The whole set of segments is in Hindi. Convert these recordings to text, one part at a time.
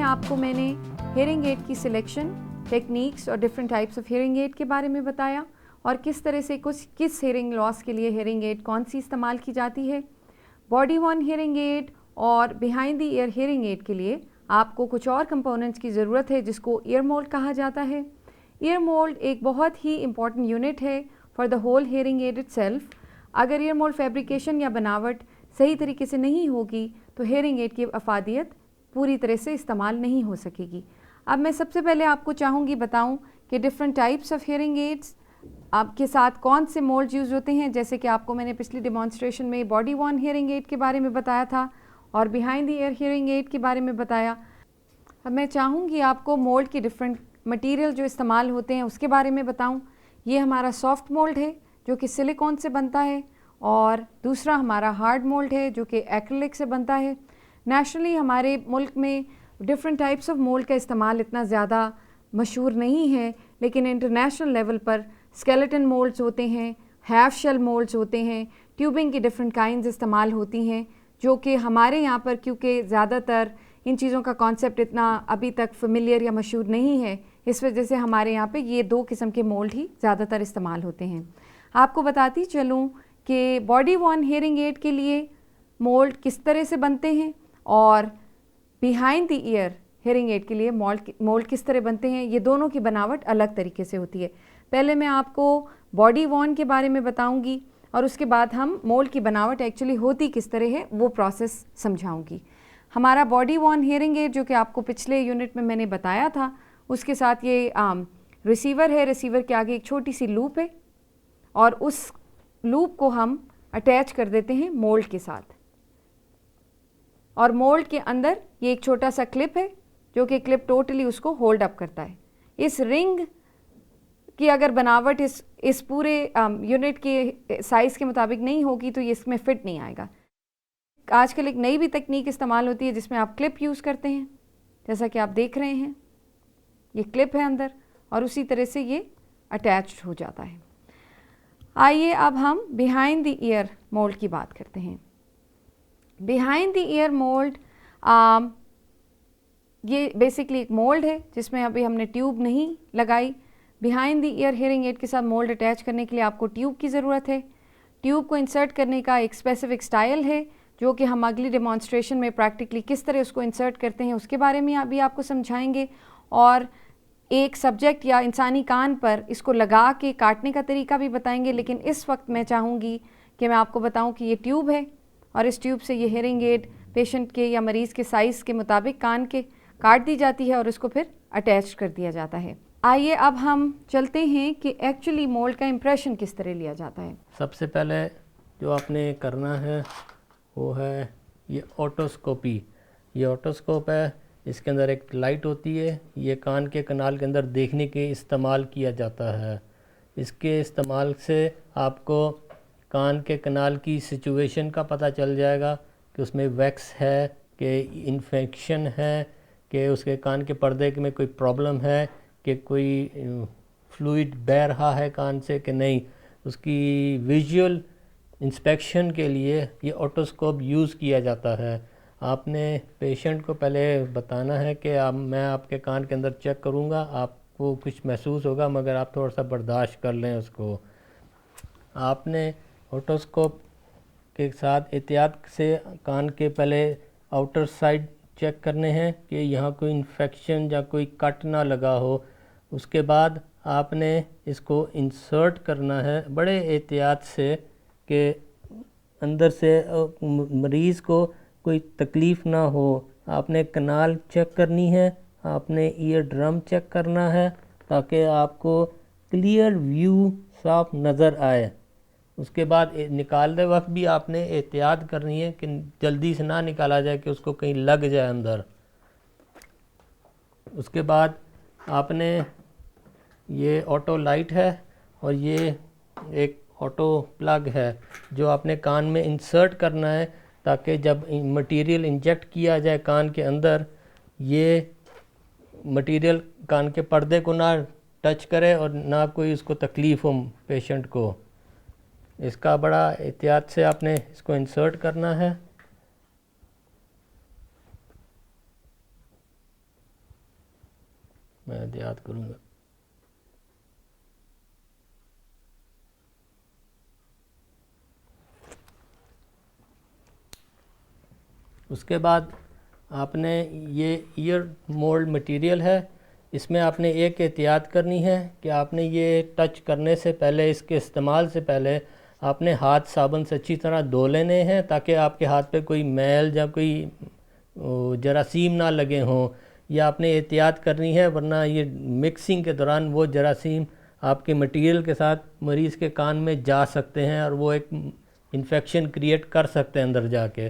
आपको मैंने हेयरिंग एड की सिलेक्शन, टेक्निक्स और different types of hearing aid के बारे में बताया और किस तरह से किस हेयरिंग लॉस के लिए हेयरिंग एड कौन सी इस्तेमाल की जाती है। बॉडी वॉर्न हेयरिंग एड और behind the year hearing aid के लिए आपको कुछ और कंपोनेंट्स की ज़रूरत है जिसको ईयर मोल्ड कहा जाता है। ईयर मोल्ड एक बहुत ही इम्पॉर्टेंट यूनिट है for the whole hearing aid itself. अगर ईयर मोल्ड फैब्रिकेशन या बनावट सही तरीके से नहीं होगी तो हेयरिंग एड की अफादियत पूरी तरह से इस्तेमाल नहीं हो सकेगी। अब मैं सबसे पहले आपको चाहूँगी बताऊँ कि different types of hearing ads आपके साथ कौन से मोल्ड यूज़ होते हैं। जैसे कि आपको मैंने पिछली डिमॉन्स्ट्रेशन में बॉडी वॉर्न हेयरिंग एड के बारे में बताया था और behind the year hearing aid के बारे में बताया। अब मैं चाहूँगी आपको मोल्ड की डिफरेंट मटेरियल जो इस्तेमाल होते हैं उसके बारे में बताऊँ। ये हमारा सॉफ्ट मोल्ड है जो कि सिलिकॉन से बनता है और दूसरा हमारा हार्ड मोल्ड है जो कि एक्रिलिक से बनता है। नेशनली हमारे मुल्क में डिफरेंट टाइप्स ऑफ मोल्ड का इस्तेमाल इतना ज़्यादा मशहूर नहीं है, लेकिन इंटरनेशनल लेवल पर स्केलेटन मोल्ड्स होते हैं, हाफ शेल मोल्ड्स होते हैं, ट्यूबिंग की डिफरेंट काइंड्स इस्तेमाल होती हैं जो कि हमारे यहाँ पर क्योंकि ज़्यादातर इन चीज़ों का कॉन्सेप्ट इतना अभी तक फेमिलियर या मशहूर नहीं है, इस वजह से हमारे यहाँ पे ये दो किस्म के मोल्ड ही ज़्यादातर इस्तेमाल होते हैं। आपको बताती चलूँ कि बॉडी वॉर्न हेयरिंग एड के लिए मोल्ड किस तरह से बनते हैं और behind the year hearing aid के लिए मोल्ड किस तरह बनते हैं। ये दोनों की बनावट अलग तरीके से होती है। पहले मैं आपको बॉडी वॉर्न के बारे में बताऊंगी और उसके बाद हम मोल्ड की बनावट एक्चुअली होती किस तरह है वो प्रोसेस समझाऊंगी। हमारा बॉडी वॉर्न हेयरिंग एड जो कि आपको पिछले यूनिट में मैंने बताया था, उसके साथ ये रिसीवर है। रिसीवर के आगे एक छोटी सी लूप है और उस लूप को हम अटैच कर देते हैं मोल्ड के साथ और मोल्ड के अंदर ये एक छोटा सा क्लिप है जो कि क्लिप टोटली उसको होल्ड अप करता है। इस रिंग की अगर बनावट इस पूरे यूनिट के साइज़ के मुताबिक नहीं होगी तो ये इसमें फिट नहीं आएगा। आजकल एक नई भी तकनीक इस्तेमाल होती है जिसमें आप क्लिप यूज़ करते हैं, जैसा कि आप देख रहे हैं ये क्लिप है अंदर और उसी तरह से ये अटैच्ड हो जाता है। आइए अब हम बिहाइंड द ईयर मोल्ड की बात करते हैं। बिहाइंड द ईयर मोल्ड ये बेसिकली एक मोल्ड है जिसमें अभी हमने ट्यूब नहीं लगाई। Behind the year hearing aid के साथ मोल्ड अटैच करने के लिए आपको ट्यूब की ज़रूरत है। ट्यूब को इंसर्ट करने का एक स्पेसिफिक स्टाइल है जो कि हम अगली डेमॉन्स्ट्रेशन में प्रैक्टिकली किस तरह उसको इंसर्ट करते हैं उसके बारे में अभी आपको समझाएंगे और एक सब्जेक्ट या इंसानी कान पर इसको लगा के काटने का तरीका भी बताएंगे। लेकिन इस वक्त मैं चाहूँगी कि मैं आपको बताऊँ कि ये ट्यूब है और इस ट्यूब से ये हेयरिंग एड पेशेंट के या मरीज़ के साइज़ के मुताबिक कान के काट दी जाती है और उसको फिर अटैच कर दिया जाता है। आइए अब हम चलते हैं कि एक्चुअली मोल्ड का इम्प्रेशन किस तरह लिया जाता है। सबसे पहले जो आपने करना है वो है ये ऑटोस्कोपी। ये ऑटोस्कोप है, इसके अंदर एक लाइट होती है, ये कान के कनाल के अंदर देखने के इस्तेमाल किया जाता है। इसके इस्तेमाल से आपको कान के कनाल की सिचुएशन का पता चल जाएगा कि उसमें वैक्स है, कि इन्फेक्शन है, कि उसके कान के पर्दे में कोई प्रॉब्लम है, कि कोई फ्लूइड बह रहा है कान से कि नहीं। उसकी विजुअल इंस्पेक्शन के लिए ये ऑटोस्कोप यूज़ किया जाता है। आपने पेशेंट को पहले बताना है कि मैं आपके कान के अंदर चेक करूँगा, आपको कुछ महसूस होगा मगर आप थोड़ा सा बर्दाश्त कर लें उसको। आपने ऑटोस्कोप के साथ एहतियात से कान के पहले आउटर साइड चेक करने हैं कि यहाँ कोई इन्फेक्शन या कोई कट ना लगा हो। उसके बाद आपने इसको इंसर्ट करना है बड़े एहतियात से कि अंदर से मरीज़ को कोई तकलीफ़ ना हो। आपने कनाल चेक करनी है, आपने ईयर ड्रम चेक करना है ताकि आपको क्लियर व्यू साफ नज़र आए। उसके बाद निकालते वक्त भी आपने एहतियात करनी है कि जल्दी से ना निकाला जाए कि उसको कहीं लग जाए अंदर। उसके बाद आपने ये ऑटो लाइट है और ये एक ऑटो प्लग है जो आपने कान में इंसर्ट करना है ताकि जब मटेरियल इंजेक्ट किया जाए कान के अंदर, ये मटेरियल कान के पर्दे को ना टच करे और ना कोई उसको तकलीफ़ हो पेशेंट को। इसका बड़ा एहतियात से आपने इसको इंसर्ट करना है। मैं एहतियात करूँगा। उसके बाद आपने ये ईयर मोल्ड मटेरियल है, इसमें आपने एक एहतियात करनी है कि आपने ये टच करने से पहले, इसके इस्तेमाल से पहले आपने हाथ साबुन से अच्छी तरह धो लेने हैं, ताकि आपके हाथ पे कोई मैल या कोई जरासीम ना लगे हों। या आपने एहतियात करनी है, वरना ये मिक्सिंग के दौरान वो जरासीम आपके मटेरियल के साथ मरीज़ के कान में जा सकते हैं और वो एक इन्फेक्शन क्रिएट कर सकते हैं अंदर जाके।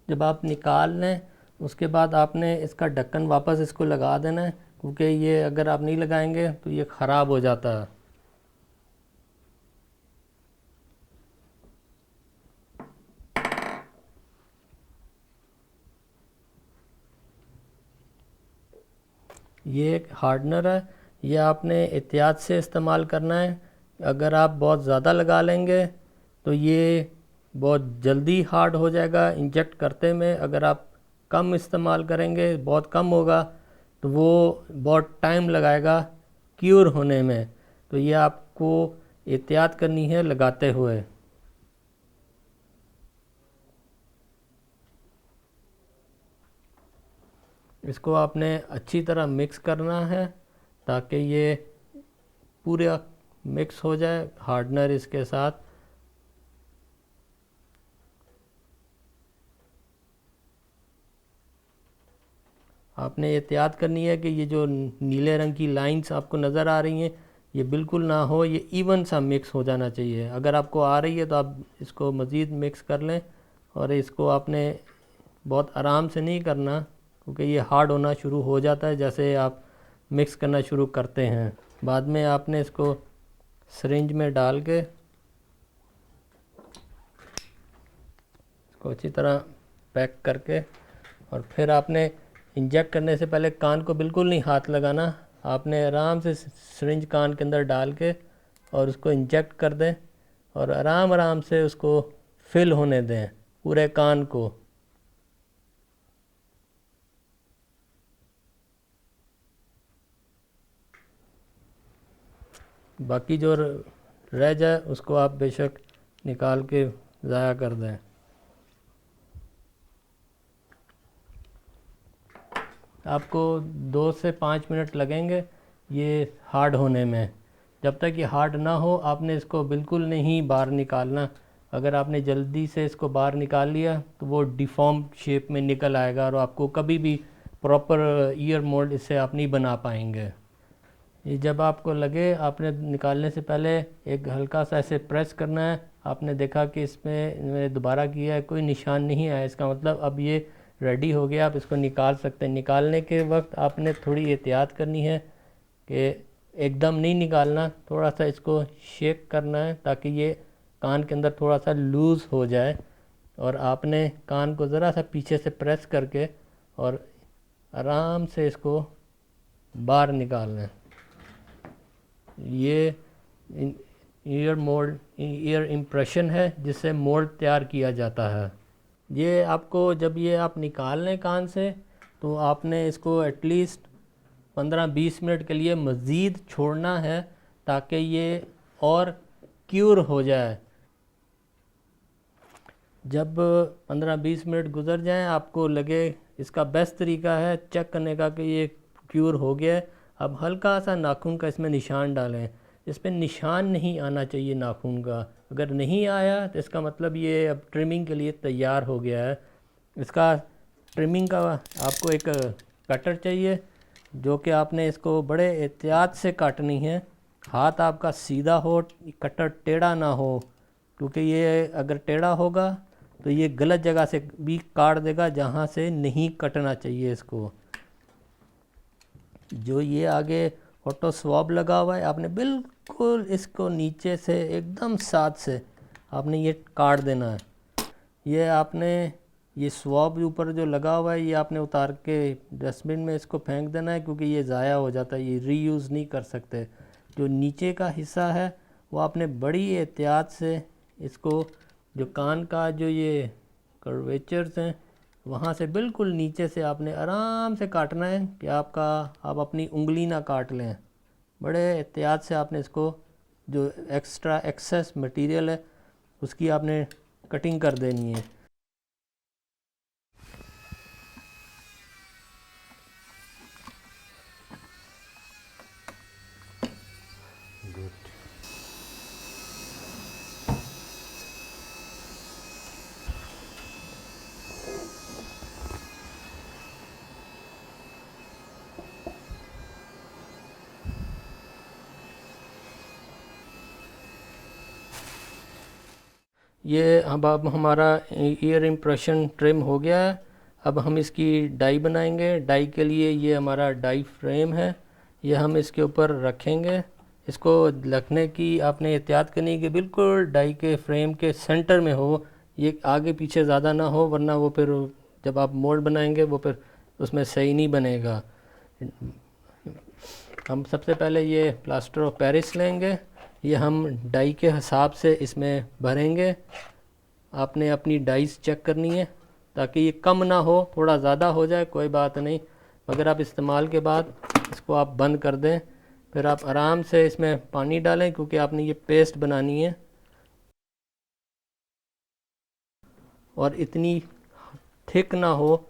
जब आप निकाल लें उसके बाद आपने इसका ढक्कन वापस इसको लगा देना है, क्योंकि ये अगर आप नहीं लगाएंगे तो ये ख़राब हो जाता है। ये एक हार्डनर है, ये आपने एहतियात से इस्तेमाल करना है। अगर आप बहुत ज़्यादा लगा लेंगे तो ये बहुत जल्दी हार्ड हो जाएगा इंजेक्ट करते में। अगर आप कम इस्तेमाल करेंगे, बहुत कम होगा, तो वो बहुत टाइम लगाएगा क्यूर होने में। तो ये आपको एहतियात करनी है लगाते हुए। इसको आपने अच्छी तरह मिक्स करना है ताकि ये पूरा मिक्स हो जाए हार्डनर इसके साथ। आपने एहतियात करनी है कि ये जो नीले रंग की लाइंस आपको नज़र आ रही हैं, ये बिल्कुल ना हो, ये इवन सा मिक्स हो जाना चाहिए। अगर आपको आ रही है तो आप इसको मज़ीद मिक्स कर लें, और इसको आपने बहुत आराम से नहीं करना, क्योंकि ये हार्ड होना शुरू हो जाता है जैसे आप मिक्स करना शुरू करते हैं। बाद में आपने इसको सिरिंज में डाल के इसको अच्छी तरह पैक करके, और फिर आपने इंजेक्ट करने से पहले कान को बिल्कुल नहीं हाथ लगाना। आपने आराम से सिरिंज कान के अंदर डाल के और उसको इंजेक्ट कर दें, और आराम आराम से उसको फिल होने दें पूरे कान को। बाकी जो रह जाए उसको आप बेशक निकाल के ज़ाया कर दें। आपको 2 से 5 मिनट लगेंगे ये हार्ड होने में। जब तक ये हार्ड ना हो आपने इसको बिल्कुल नहीं बाहर निकालना। अगर आपने जल्दी से इसको बाहर निकाल लिया तो वो डिफ़ॉर्म शेप में निकल आएगा, और आपको कभी भी प्रॉपर ईयर मोल्ड इससे आप नहीं बना पाएंगे। ये जब आपको लगे, आपने निकालने से पहले एक हल्का सा ऐसे प्रेस करना है। आपने देखा कि इसमें मैंने दोबारा किया है, कोई निशान नहीं आया, इसका मतलब अब ये रेडी हो गया, आप इसको निकाल सकते हैं। निकालने के वक्त आपने थोड़ी एहतियात करनी है कि एकदम नहीं निकालना, थोड़ा सा इसको शेक करना है ताकि ये कान के अंदर थोड़ा सा लूज़ हो जाए, और आपने कान को ज़रा सा पीछे से प्रेस करके और आराम से इसको बाहर निकालना है। ये ईयर मोल्ड, ईयर इम्प्रेशन है जिससे मोल्ड तैयार किया जाता है। ये आपको जब ये आप निकाल लें कान से, तो आपने इसको एटलीस्ट 15-20 मिनट के लिए मज़ीद छोड़ना है ताकि ये और क्यूर हो जाए। जब 15-20 मिनट गुज़र जाएं, आपको लगे, इसका बेस्ट तरीका है चेक करने का कि ये क्यूर हो गया है। अब हल्का सा नाखून का इसमें निशान डालें। इस पर निशान नहीं आना चाहिए नाखून का। अगर नहीं आया तो इसका मतलब ये अब ट्रिमिंग के लिए तैयार हो गया है। इसका ट्रिमिंग का आपको एक कटर चाहिए, जो कि आपने इसको बड़े एहतियात से काटनी है। हाथ आपका सीधा हो, कटर टेढ़ा ना हो, क्योंकि ये अगर टेढ़ा होगा तो ये गलत जगह से भी काट देगा जहाँ से नहीं कटना चाहिए इसको। जो ये आगे ऑटो स्वैब लगा हुआ है, आपने बिल्कुल इसको नीचे से एकदम साथ से आपने ये काट देना है। ये आपने ये स्वॉब ऊपर जो लगा हुआ है ये आपने उतार के डस्टबिन में इसको फेंक देना है, क्योंकि ये ज़ाया हो जाता है, ये रीयूज़ नहीं कर सकते। जो नीचे का हिस्सा है वो आपने बड़ी एहतियात से इसको, जो कान का जो ये कर्वेचर्स हैं वहाँ से बिल्कुल नीचे से आपने आराम से काटना है कि आप अपनी उंगली ना काट लें। बड़े एहतियात से आपने इसको, जो एक्स्ट्रा एक्सेस मटेरियल है उसकी आपने कटिंग कर देनी है। ये अब हमारा ईयर इम्प्रेशन ट्रिम हो गया है। अब हम इसकी डाई बनाएंगे। डाई के लिए ये हमारा डाई फ्रेम है, ये हम इसके ऊपर रखेंगे। इसको रखने की आपने एहतियात करनी है कि बिल्कुल डाई के फ्रेम के सेंटर में हो, ये आगे पीछे ज़्यादा ना हो, वरना वो फिर जब आप मोल्ड बनाएंगे वो फिर उसमें सही नहीं बनेगा। हम सबसे पहले ये प्लास्टर ऑफ पेरिस लेंगे, ये हम डाई के हिसाब से इसमें भरेंगे। आपने अपनी डाइस चेक करनी है ताकि ये कम ना हो, थोड़ा ज़्यादा हो जाए कोई बात नहीं, मगर आप इस्तेमाल के बाद इसको आप बंद कर दें। फिर आप आराम से इसमें पानी डालें, क्योंकि आपने ये पेस्ट बनानी है और इतनी थिक ना हो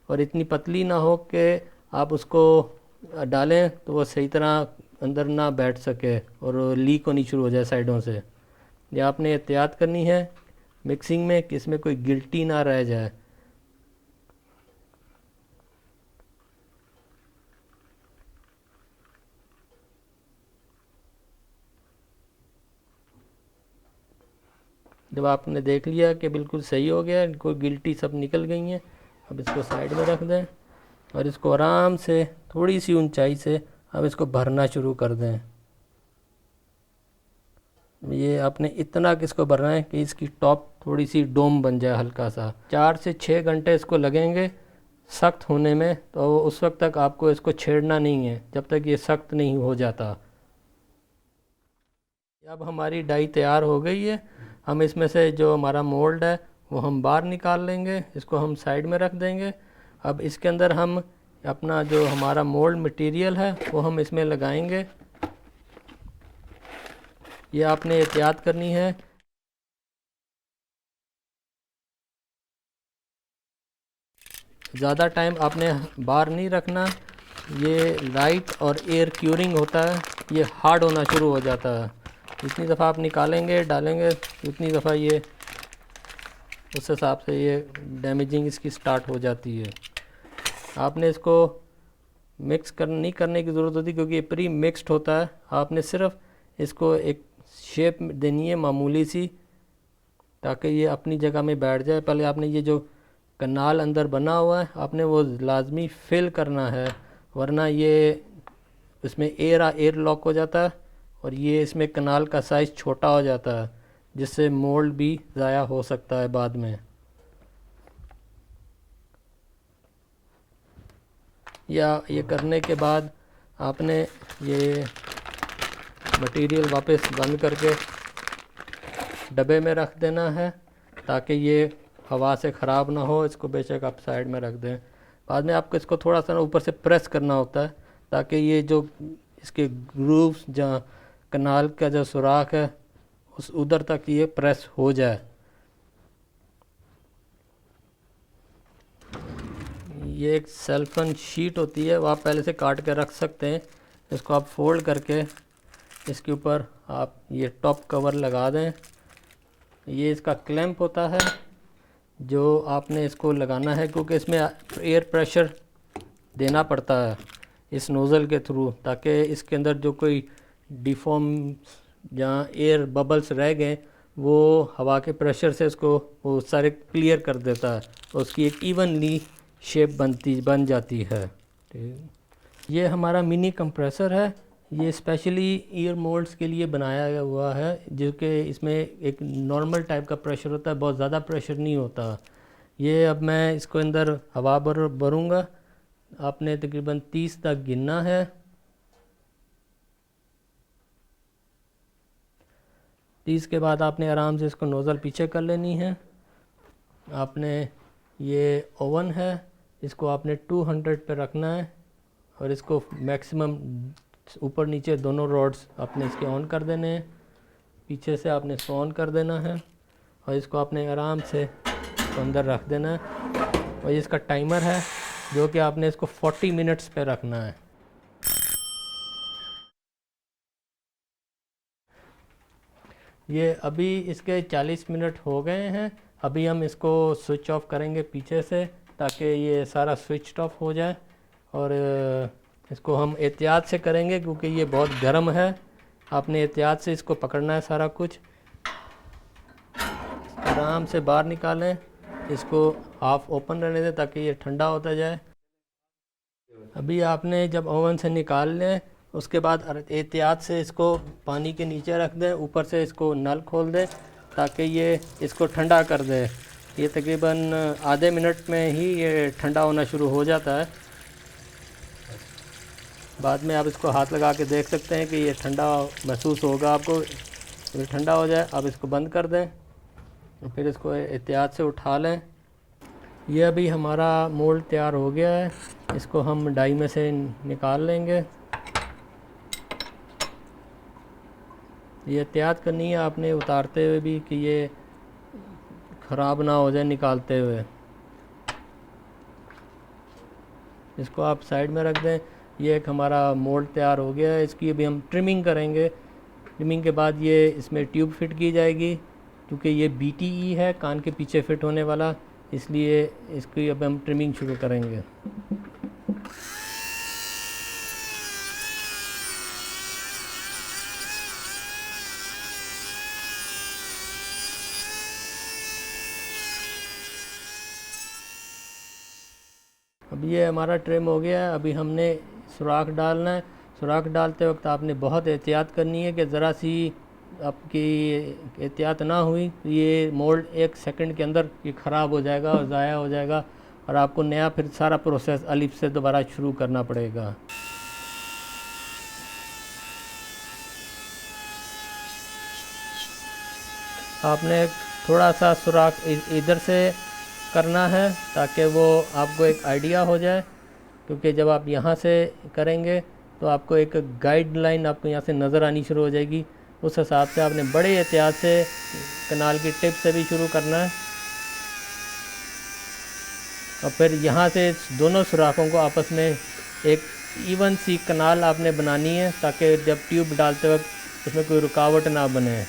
और इतनी पतली ना हो कि आप उसको डालें तो वो सही तरह अंदर ना बैठ सके और लीक होनी शुरू हो जाए साइडों से। ये आपने एहतियात करनी है मिक्सिंग में कि इसमें कोई गिल्टी ना रह जाए। जब आपने देख लिया कि बिल्कुल सही हो गया, कोई गिल्टी सब निकल गई हैं, अब इसको साइड में रख दें और इसको आराम से थोड़ी सी ऊंचाई से अब इसको भरना शुरू कर दें। ये आपने इतना किसको भरना है कि इसकी टॉप थोड़ी सी डोम बन जाए हल्का सा। 4 से 6 घंटे इसको लगेंगे सख्त होने में, तो उस वक्त तक आपको इसको छेड़ना नहीं है जब तक ये सख्त नहीं हो जाता। अब हमारी डाई तैयार हो गई है। हम इसमें से जो हमारा मोल्ड है वो हम बाहर निकाल लेंगे, इसको हम साइड में रख देंगे। अब इसके अंदर हम अपना जो हमारा मोल्ड मटेरियल है वो हम इसमें लगाएंगे। ये आपने एहतियात करनी है। ज़्यादा टाइम आपने बाहर नहीं रखना, ये लाइट और एयर क्यूरिंग होता है, ये हार्ड होना शुरू हो जाता है। जितनी दफ़ा आप निकालेंगे डालेंगे उतनी दफ़ा ये उस हिसाब से ये डैमेजिंग इसकी स्टार्ट हो जाती है। आपने इसको मिक्स नहीं करने की ज़रूरत होती, क्योंकि ये प्री मिक्स्ड होता है। आपने सिर्फ इसको एक शेप देनी है मामूली सी, ताकि ये अपनी जगह में बैठ जाए। पहले आपने ये जो कनाल अंदर बना हुआ है आपने वो लाजमी फिल करना है, वरना ये इसमें एयर लॉक हो जाता है और ये इसमें कनाल का साइज़ छोटा हो जाता है, जिससे मोल्ड भी ज़ाया हो सकता है बाद में। या ये करने के बाद आपने ये मटेरियल वापस बंद करके डब्बे में रख देना है, ताकि ये हवा से ख़राब ना हो। इसको बेशक आप साइड में रख दें। बाद में आपको इसको थोड़ा सा ऊपर से प्रेस करना होता है, ताकि ये जो इसके ग्रूव्स जहाँ कनाल का जो सुराख है उस उधर तक ये प्रेस हो जाए। ये एक सेल्फन शीट होती है, वो आप पहले से काट के रख सकते हैं। इसको आप फोल्ड करके इसके ऊपर आप ये टॉप कवर लगा दें। ये इसका क्लैंप होता है जो आपने इसको लगाना है, क्योंकि इसमें एयर प्रेशर देना पड़ता है इस नोज़ल के थ्रू, ताकि इसके अंदर जो कोई डिफॉर्म जहाँ एयर बबल्स रह गए वो हवा के प्रेशर से इसको वो सारे क्लियर कर देता है, तो उसकी एक इवनली शेप बन जाती है। ये हमारा मिनी कंप्रेसर है, ये स्पेशली ईयर मोल्ड्स के लिए बनाया हुआ है, जो कि इसमें एक नॉर्मल टाइप का प्रेशर होता है, बहुत ज़्यादा प्रेशर नहीं होता। ये अब मैं इसको अंदर हवा भरूँगा। आपने तकरीबन 30 तक गिनना है। 30 के बाद आपने आराम से इसको नोज़ल पीछे कर लेनी है। आपने ये ओवन है, इसको आपने 200 पे रखना है और इसको मैक्सिमम ऊपर नीचे दोनों रॉड्स आपने इसके ऑन कर देने हैं। पीछे से आपने इसको ऑन कर देना है और इसको आपने आराम से इसको अंदर रख देना है। और ये इसका टाइमर है जो कि आपने इसको 40 मिनट्स पे रखना है। ये अभी इसके 40 मिनट हो गए हैं। अभी हम इसको स्विच ऑफ करेंगे पीछे से ताकि ये सारा स्विच ऑफ हो जाए। और इसको हम एहतियात से करेंगे क्योंकि ये बहुत गर्म है। आपने एहतियात से इसको पकड़ना है सारा कुछ। आराम से बाहर निकालें, इसको हाफ ओपन रहने दें ताकि ये ठंडा होता जाए। अभी आपने जब ओवन से निकाल लें उसके बाद एहतियात से इसको पानी के नीचे रख दें, ऊपर से इसको नल खोल दें ताकि ये इसको ठंडा कर दे। ये तकरीबन आधे मिनट में ही ये ठंडा होना शुरू हो जाता है। बाद में आप इसको हाथ लगा के देख सकते हैं कि ये ठंडा महसूस होगा आपको। जब ठंडा हो जाए आप इसको बंद कर दें और फिर इसको एहतियात से उठा लें। ये अभी हमारा मोल्ड तैयार हो गया है। इसको हम डाई में से निकाल लेंगे। ये एहतियात करनी है आपने उतारते हुए भी कि ये ख़राब ना हो जाए निकालते हुए। इसको आप साइड में रख दें। ये एक हमारा मोल्ड तैयार हो गया है। इसकी अभी हम ट्रिमिंग करेंगे। ट्रिमिंग के बाद ये इसमें ट्यूब फिट की जाएगी क्योंकि ये BTE है, कान के पीछे फिट होने वाला, इसलिए इसकी अब हम ट्रिमिंग शुरू करेंगे। अब ये हमारा ट्रिम हो गया है। अभी हमने सुराख डालना है। सुराख डालते वक्त आपने बहुत एहतियात करनी है कि ज़रा सी आपकी एहतियात ना हुई तो ये मोल्ड 1 सेकंड के अंदर ये ख़राब हो जाएगा और ज़ाया हो जाएगा और आपको नया फिर सारा प्रोसेस अलिफ से दोबारा शुरू करना पड़ेगा। आपने थोड़ा सा सुराख इधर से करना है ताकि वो आपको एक आइडिया हो जाए, क्योंकि जब आप यहाँ से करेंगे तो आपको एक गाइडलाइन आपको यहाँ से नज़र आनी शुरू हो जाएगी। उस हिसाब से आपने बड़े एहतियात से कनाल की टिप से भी शुरू करना है और फिर यहाँ से दोनों सुराखों को आपस में एक इवन सी कनाल आपने बनानी है ताकि जब ट्यूब डालते वक्त उसमें कोई रुकावट ना बने।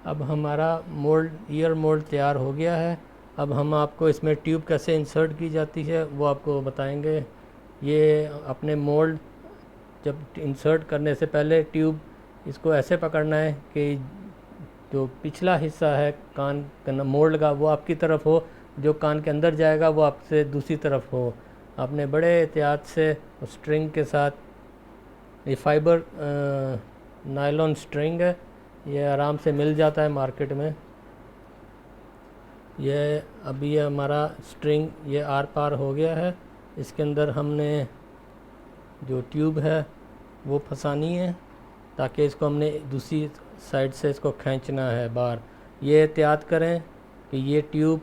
अब हमारा ईयर मोल्ड तैयार हो गया है। अब हम आपको इसमें ट्यूब कैसे इंसर्ट की जाती है वो आपको बताएंगे। ये अपने मोल्ड जब इंसर्ट करने से पहले ट्यूब इसको ऐसे पकड़ना है कि जो पिछला हिस्सा है कान मोल्ड का वो आपकी तरफ हो, जो कान के अंदर जाएगा वो आपसे दूसरी तरफ हो। आपने बड़े एहतियात से स्ट्रिंग के साथ, ये फाइबर नायलॉन स्ट्रिंग है, ये आराम से मिल जाता है मार्केट में। ये अभी ये हमारा स्ट्रिंग ये आर पार हो गया है। इसके अंदर हमने जो ट्यूब है वो फंसानी है ताकि इसको हमने दूसरी साइड से इसको खींचना है बाहर। ये एहतियात करें कि ये ट्यूब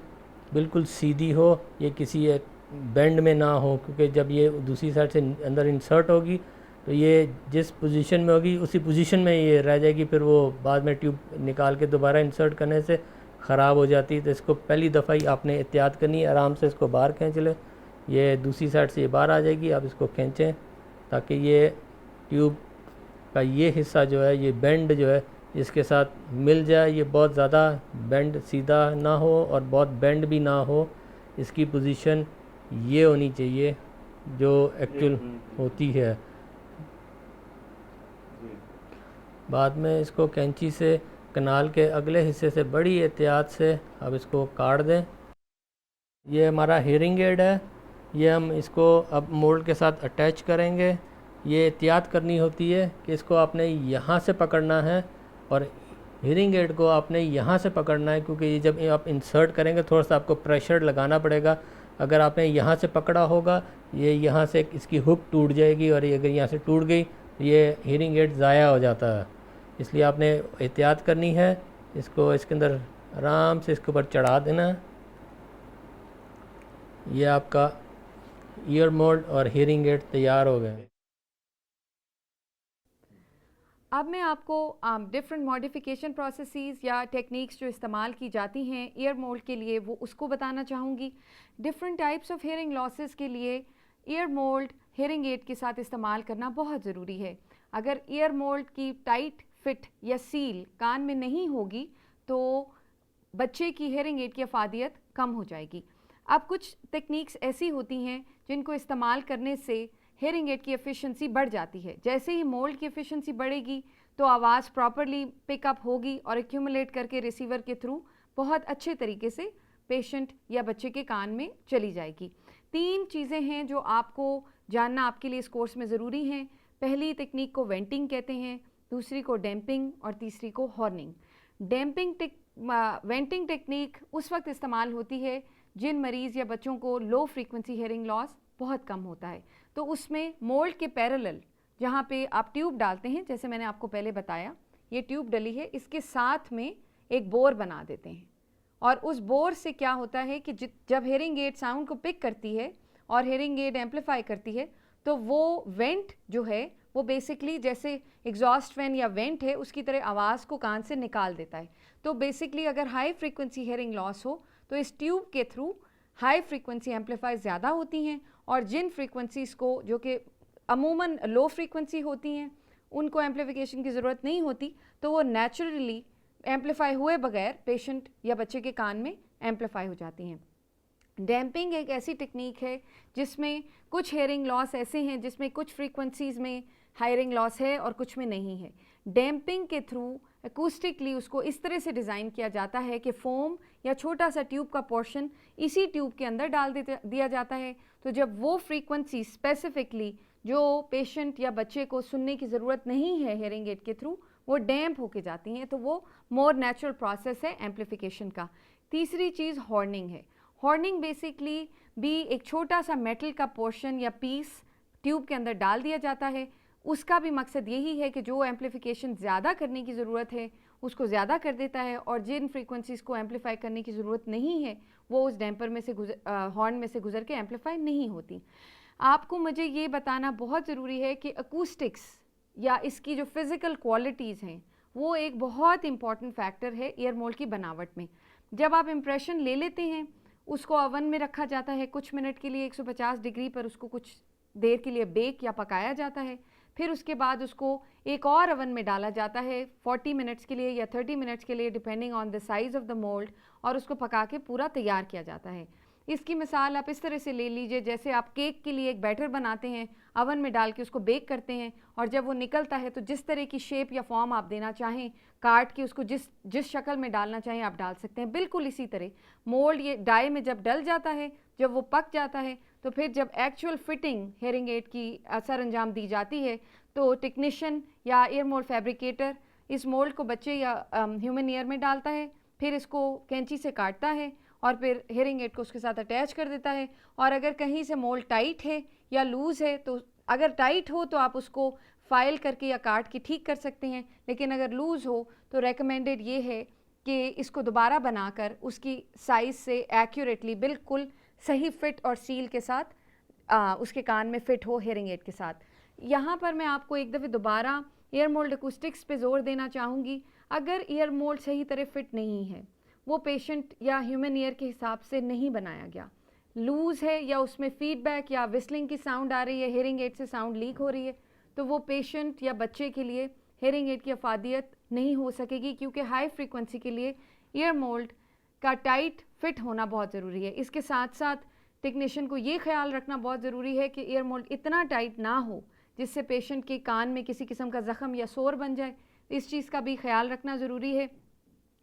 बिल्कुल सीधी हो, ये किसी एक बेंड में ना हो, क्योंकि जब ये दूसरी साइड से अंदर इंसर्ट होगी तो ये जिस पोजीशन में होगी उसी पोजीशन में ये रह जाएगी। फिर वो बाद में ट्यूब निकाल के दोबारा इंसर्ट करने से ख़राब हो जाती है। तो इसको पहली दफ़ा ही आपने एहतियात करनी है, आराम से इसको बाहर खींच ले। ये दूसरी साइड से ये बाहर आ जाएगी, आप इसको खींचें ताकि ये ट्यूब का ये हिस्सा जो है, ये बेंड जो है इसके साथ मिल जाए। ये बहुत ज़्यादा बेंड सीधा ना हो और बहुत बेंड भी ना हो। इसकी पोजीशन ये होनी चाहिए जो एक्चुअल होती है। बाद में इसको कैंची से कनाल के अगले हिस्से से बड़ी एहतियात से अब इसको काट दें। ये हमारा हियरिंग एड है, ये हम इसको अब मोल्ड के साथ अटैच करेंगे। ये एहतियात करनी होती है कि इसको आपने यहाँ से पकड़ना है और हेयरिंग एड को आपने यहाँ से पकड़ना है, क्योंकि ये जब आप इंसर्ट करेंगे थोड़ा सा आपको प्रेशर लगाना पड़ेगा। अगर आपने यहाँ से पकड़ा होगा, ये यहाँ से इसकी हुक टूट जाएगी, और ये अगर यहाँ से टूट गई तो ये हेयरिंग एड ज़ाया हो जाता है। इसलिए आपने एहतियात करनी है। इसको इसके अंदर आराम से इसके ऊपर चढ़ा देना है। ये आपका ईयर मोल्ड और हेयरिंग एड तैयार हो गए। अब मैं आपको डिफरेंट मॉडिफिकेशन प्रोसेसेस या टेक्निक्स जो इस्तेमाल की जाती हैं ईयर मोल्ड के लिए, वो उसको बताना चाहूँगी। Different types of hearing losses के लिए ईयर मोल्ड हेयरिंग एड के साथ इस्तेमाल करना बहुत ज़रूरी है। अगर ईयर मोल्ड की टाइट फिट या सील कान में नहीं होगी तो बच्चे की हेयरिंग एड की अफादियत कम हो जाएगी। अब कुछ टेक्निक्स ऐसी होती हैं जिनको इस्तेमाल करने से हेयरिंग एड की एफिशिएंसी बढ़ जाती है। जैसे ही मोल्ड की एफिशिएंसी बढ़ेगी तो आवाज़ प्रॉपरली पिकअप होगी और एक्यूमुलेट करके रिसीवर के थ्रू बहुत अच्छे तरीके से पेशेंट या बच्चे के कान में चली जाएगी। 3 चीज़ें हैं जो आपको जानना आपके लिए इस कोर्स में ज़रूरी हैं। पहली टेक्निक को वेंटिंग कहते हैं, दूसरी को डैम्पिंग और तीसरी को हॉर्निंग। वेंटिंग टेक्निक उस वक्त इस्तेमाल होती है जिन मरीज़ या बच्चों को लो फ्रीक्वेंसी हेयरिंग लॉस बहुत कम होता है, तो उसमें मोल्ड के पैरेलल जहाँ पे आप ट्यूब डालते हैं, जैसे मैंने आपको पहले बताया ये ट्यूब डली है, इसके साथ में एक बोर बना देते हैं। और उस बोर से क्या होता है कि जब हेयरिंग एड साउंड को पिक करती है और हेयरिंग एड एम्पलीफाई करती है तो वो वेंट जो है वो बेसिकली जैसे एग्जॉस्ट फैन या वेंट है उसकी तरह आवाज़ को कान से निकाल देता है। तो बेसिकली अगर हाई फ्रीक्वेंसी हेयरिंग लॉस हो तो इस ट्यूब के थ्रू हाई फ्रीक्वेंसी एम्पलीफाई ज़्यादा होती हैं, और जिन फ्रीक्वेंसीज़ को जो कि अमूमन लो फ्रीक्वेंसी होती हैं उनको एम्पलीफिकेशन की ज़रूरत नहीं होती, तो वो नेचुरली एम्पलीफाई हुए बगैर पेशेंट या बच्चे के कान में एम्पलीफाई हो जाती हैं। डैम्पिंग एक ऐसी टेक्निक है जिसमें कुछ हेयरिंग लॉस ऐसे हैं जिसमें कुछ फ्रीक्वेंसीज़ में हेयरिंग लॉस है और कुछ में नहीं है। डैम्पिंग के थ्रू एकूस्टिकली उसको इस तरह से डिज़ाइन किया जाता है कि फोम या छोटा सा ट्यूब का पोर्शन इसी ट्यूब के अंदर डाल दिया जाता है, तो जब वो फ्रीक्वेंसी स्पेसिफिकली जो पेशेंट या बच्चे को सुनने की ज़रूरत नहीं है हेयरिंग एड के थ्रू वो डैम्प होके जाती हैं, तो वो मोर नेचुरल प्रोसेस है एम्पलीफिकेशन का। तीसरी चीज़ हॉर्निंग है। हॉर्निंग बेसिकली भी एक छोटा सा मेटल का पोर्शन या पीस ट्यूब के अंदर डाल दिया जाता है। उसका भी मकसद यही है कि जो एम्पलीफिकेशन ज़्यादा करने की ज़रूरत है उसको ज़्यादा कर देता है, और जिन फ्रीक्वेंसीज़ को एम्पलीफाई करने की ज़रूरत नहीं है वो उस डैम्पर में से हॉर्न में से गुजर के एम्पलीफाई नहीं होती। आपको मुझे ये बताना बहुत ज़रूरी है कि अकूस्टिक्स या इसकी जो फ़िज़िकल क्वालिटीज़ हैं वो एक बहुत इम्पॉर्टेंट फैक्टर है ईयर मोल्ड की बनावट में। जब आप इम्प्रेशन ले लेते हैं उसको ओवन में रखा जाता है कुछ मिनट के लिए 150 डिग्री पर, उसको कुछ देर के लिए बेक या पकाया जाता है, फिर उसके बाद उसको एक और ओवन में डाला जाता है 40 मिनट्स के लिए या 30 मिनट्स के लिए depending on the size of the mould, और उसको पका के पूरा तैयार किया जाता है। इसकी मिसाल आप इस तरह से ले लीजिए जैसे आप केक के लिए एक बैटर बनाते हैं, ओवन में डाल के उसको बेक करते हैं, और जब वो निकलता है तो जिस तरह की शेप या फॉर्म आप देना चाहें काट के उसको जिस शक्ल में डालना चाहें आप डाल सकते हैं। बिल्कुल इसी तरह मोल्ड ये डाई में जब डल जाता है, जब वो पक जाता है, तो फिर जब एक्चुअल फिटिंग हेयरिंग एड की सर अंजाम दी जाती है तो टेक्नीशियन या ईयर मोल्ड फैब्रिकेटर इस मोल्ड को बच्चे या ह्यूमन ईयर में डालता है, फिर इसको कैंची से काटता है और फिर हेयरिंग एड को उसके साथ अटैच कर देता है। और अगर कहीं से मोल्ड टाइट है या लूज़ है तो अगर टाइट हो तो आप उसको फाइल करके या काट के ठीक कर सकते हैं, लेकिन अगर लूज़ हो तो रेकमेंडेड ये है कि इसको दोबारा बनाकर उसकी साइज़ से एक्यूरेटली बिल्कुल सही फिट और सील के साथ उसके कान में फिट हो हेयरिंग एड के साथ। यहाँ पर मैं आपको एक दफ़े दोबारा ईयर मोल्ड एकूस्टिक्स पे जोर देना चाहूँगी। अगर ईयर मोल्ड सही तरह फिट नहीं है, वो पेशेंट या ह्यूमन ईयर के हिसाब से नहीं बनाया गया, लूज़ है या उसमें फीडबैक या विस्लिंग की साउंड आ रही है, हेयरिंग एड से साउंड लीक हो रही है, तो वो पेशेंट या बच्चे के लिए हेयरिंग एड की अफादियत नहीं हो सकेगी, क्योंकि हाई फ्रीक्वेंसी के लिए ईयर मोल्ड का टाइट फिट होना बहुत ज़रूरी है। इसके साथ साथ टेक्नीशियन को ये ख्याल रखना बहुत ज़रूरी है कि ईयर मोल्ड इतना टाइट ना हो जिससे पेशेंट के कान में किसी किस्म का ज़ख़म या सोर बन जाए, इस चीज़ का भी ख्याल रखना ज़रूरी है।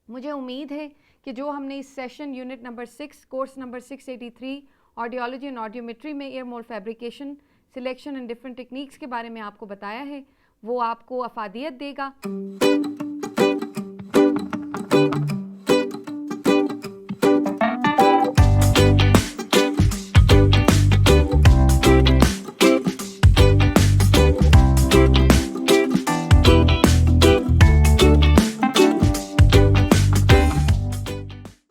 मुझे उम्मीद है कि जो हमने इस session unit number 6 course number 683 audiology and audiometry में ear mould fabrication selection and different techniques के बारे में आपको बताया है वो आपको अफादियत देगा। है।